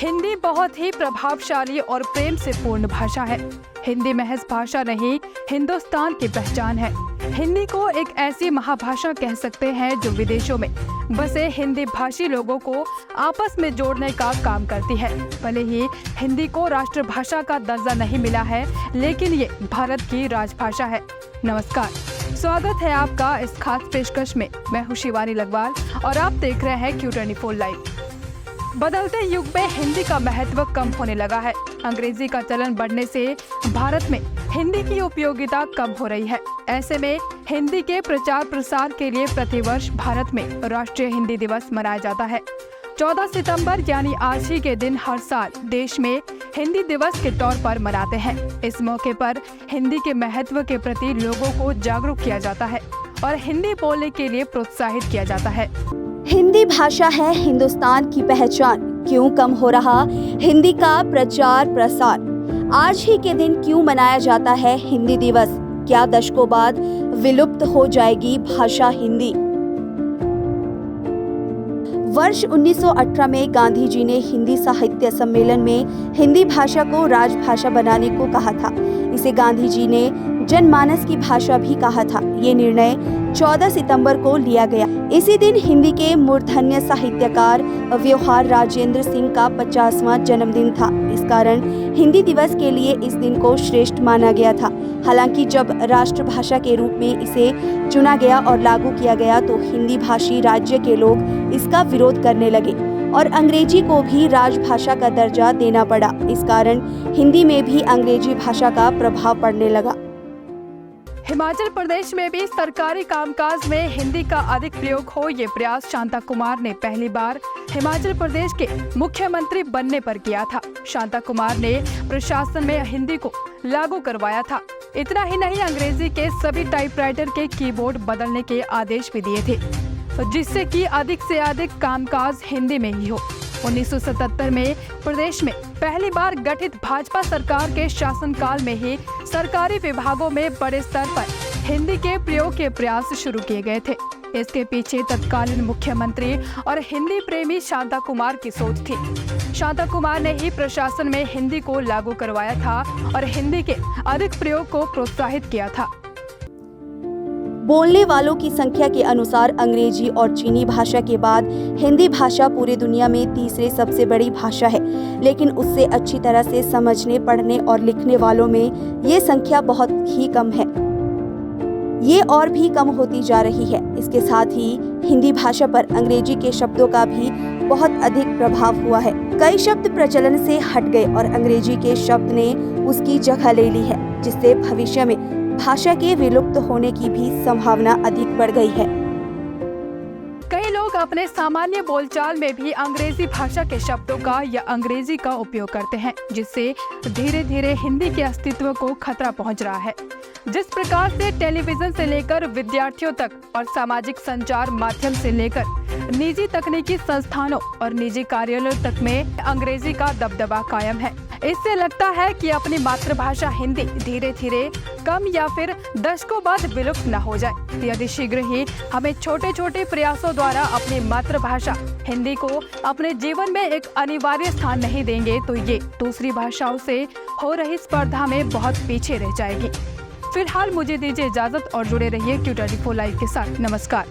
हिंदी बहुत ही प्रभावशाली और प्रेम से पूर्ण भाषा है। हिंदी महज भाषा नहीं, हिंदुस्तान की पहचान है। हिंदी को एक ऐसी महाभाषा कह सकते हैं जो विदेशों में बसे हिंदी भाषी लोगों को आपस में जोड़ने का काम करती है। भले ही हिंदी को राष्ट्रभाषा का दर्जा नहीं मिला है, लेकिन ये भारत की राजभाषा है। नमस्कार, स्वागत है आपका इस खास पेशकश में। मैं हूं शिवानी लगवाल और आप देख रहे हैं Q24 लाइव। बदलते युग में हिंदी का महत्व कम होने लगा है। अंग्रेजी का चलन बढ़ने से भारत में हिंदी की उपयोगिता कम हो रही है। ऐसे में हिंदी के प्रचार प्रसार के लिए प्रतिवर्ष भारत में राष्ट्रीय हिंदी दिवस मनाया जाता है। 14 सितंबर यानी आज ही के दिन हर साल देश में हिंदी दिवस के तौर पर मनाते हैं। इस मौके पर हिंदी के महत्व के प्रति लोगों को जागरूक किया जाता है और हिंदी बोलने के लिए प्रोत्साहित किया जाता है। हिंदी भाषा है हिंदुस्तान की पहचान, क्यों कम हो रहा हिंदी का प्रचार प्रसार? आज ही के दिन क्यों मनाया जाता है हिंदी दिवस? क्या दशकों बाद विलुप्त हो जाएगी भाषा हिंदी? वर्ष 1918 में गांधी जी ने हिंदी साहित्य सम्मेलन में हिंदी भाषा को राजभाषा बनाने को कहा था। इसे गांधी जी ने जनमानस की भाषा भी कहा था। ये निर्णय 14 सितंबर को लिया गया। इसी दिन हिंदी के मूर्धन्य साहित्यकार व्यवहार राजेंद्र सिंह का 50वां जन्मदिन था। इस कारण हिंदी दिवस के लिए इस दिन को श्रेष्ठ माना गया था। हालांकि जब राष्ट्रभाषा के रूप में इसे चुना गया और लागू किया गया तो हिंदी भाषी राज्य के लोग इसका विरोध करने लगे और अंग्रेजी को भी राजभाषा का दर्जा देना पड़ा। इस कारण हिंदी में भी अंग्रेजी भाषा का प्रभाव पड़ने लगा। हिमाचल प्रदेश में भी सरकारी कामकाज में हिंदी का अधिक प्रयोग हो, ये प्रयास शांता कुमार ने पहली बार हिमाचल प्रदेश के मुख्यमंत्री बनने पर किया था। शांता कुमार ने प्रशासन में हिंदी को लागू करवाया था। इतना ही नहीं, अंग्रेजी के सभी टाइपराइटर के कीबोर्ड बदलने के आदेश भी दिए थे, जिससे कि अधिक से अधिक कामकाज हिंदी में ही हो। 1977 में प्रदेश में पहली बार गठित भाजपा सरकार के शासनकाल में ही सरकारी विभागों में बड़े स्तर पर हिंदी के प्रयोग के प्रयास शुरू किए गए थे। इसके पीछे तत्कालीन मुख्यमंत्री और हिंदी प्रेमी शांता कुमार की सोच थी। शांता कुमार ने ही प्रशासन में हिंदी को लागू करवाया था और हिंदी के अधिक प्रयोग को प्रोत्साहित किया था। बोलने वालों की संख्या के अनुसार अंग्रेजी और चीनी भाषा के बाद हिंदी भाषा पूरी दुनिया में तीसरी सबसे बड़ी भाषा है, लेकिन उससे अच्छी तरह से समझने, पढ़ने और लिखने वालों में ये संख्या बहुत ही कम है। ये और भी कम होती जा रही है। इसके साथ ही हिंदी भाषा पर अंग्रेजी के शब्दों का भी बहुत अधिक प्रभाव हुआ है। कई शब्द प्रचलन से हट गए और अंग्रेजी के शब्द ने उसकी जगह ले ली है, जिससे भविष्य में भाषा के विलुप्त होने की भी संभावना अधिक बढ़ गई है। कई लोग अपने सामान्य बोलचाल में भी अंग्रेजी भाषा के शब्दों का या अंग्रेजी का उपयोग करते हैं, जिससे धीरे धीरे हिंदी के अस्तित्व को खतरा पहुंच रहा है। जिस प्रकार से टेलीविजन से लेकर विद्यार्थियों तक और सामाजिक संचार माध्यम से लेकर निजी तकनीकी संस्थानों और निजी कार्यालयों तक में अंग्रेजी का दबदबा कायम है। इससे लगता है कि अपनी मातृभाषा हिंदी धीरे धीरे कम या फिर दशकों बाद विलुप्त न हो जाए। यदि शीघ्र ही हमें छोटे छोटे प्रयासों द्वारा अपनी मातृभाषा हिंदी को अपने जीवन में एक अनिवार्य स्थान नहीं देंगे तो ये दूसरी भाषाओं से हो रही स्पर्धा में बहुत पीछे रह जाएगी। फिलहाल मुझे दीजिए इजाजत और जुड़े रहिए Q24 लाइव के साथ। नमस्कार।